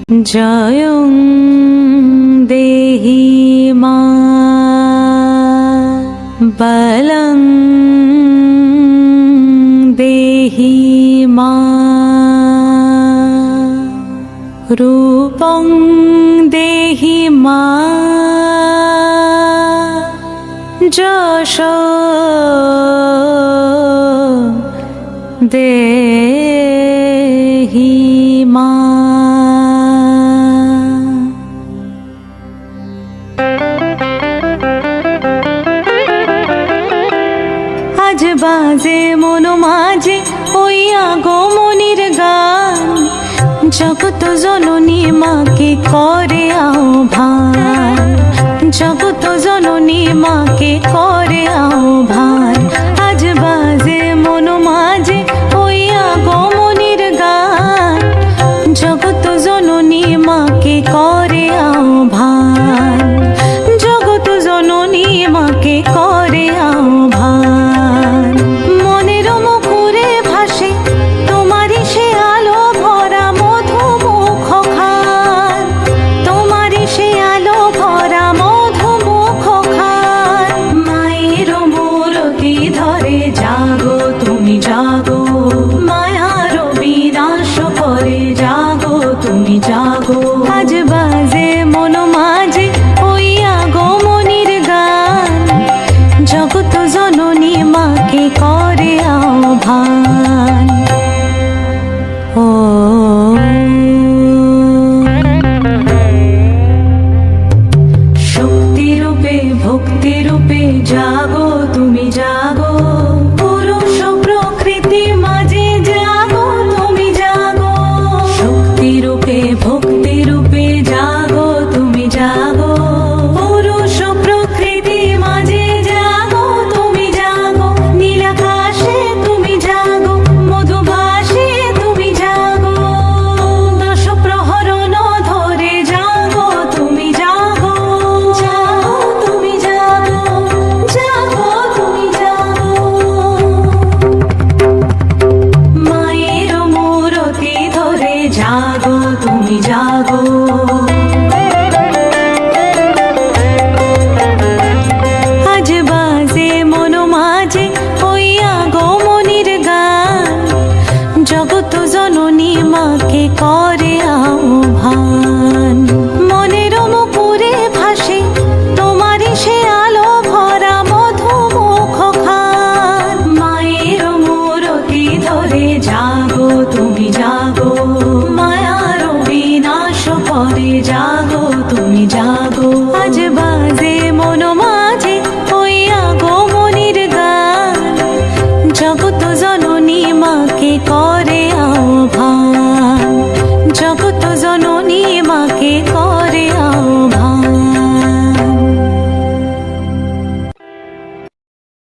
জয়ং দেহি মা বলং দেহি মা রূপং দেহি মা যশ দেহি মা। আজ বাজে মন মাঝে ওই আগমনীর গান, জগত জননী মাকে করে আহ্বান, জগত জননী মাকে করে আহ্বান। আজ বাজে মন মাঝে ওই আগমনীর গান, জগত জননী মাকে করে আহ্বান, জগত জননী মাকে করে আহ্বান। মনের মুখরে ভাসে তোমারই সে আলো ভরা মধুমুখ খান, তোমারই সে আলো ভরা মধুমুখ খান। মায়ের মূরতি ধরে জাগো তুমি জাগো, মায়ার বিনাশ করে জাগো তুমি জাগো। আজ বাজে মন মাঝে ওই আগমনীর গান, জগত জননী মাকে করে আহ্বান। ও শক্তিরূপে ভক্তিরূপে জাগো তুমি জাগো, পুরুষ প্রকৃতি মাঝে জাগো তুমি জাগো। শক্তিরূপে ভক্তিরূপে জাগো তুমি জাগো, পুরুষ প্রকৃতি মাঝে জাগো তুমি জাগো। নীলাকাশে তুমি জাগো, মধুভাসে তুমি জাগো, দশ প্রহরণ ধরে জাগো তুমি জাগো, জাগো তুমি জাগো, জাগো তুমি জাগো। মায়ের মূরতি ধরে জাগো তুমি জাগো। আজ বাজে মন মাঝে ওই আগমনীর গান, জগত জননী মাকে করে আহ্বান। মনের মুখরে ভাসে তোমারই সে আলো ভরা মধুমুখ খান। মায়ের মূরতি ধরে জাগো তুমি জাগো, মায়ার বিনাশ করে জাগো তুমি জাগো। আজ বাজে মন মাঝে ওই আগমনীর গান, জগত জননী মাকে করে আহ্বান, জগত জননী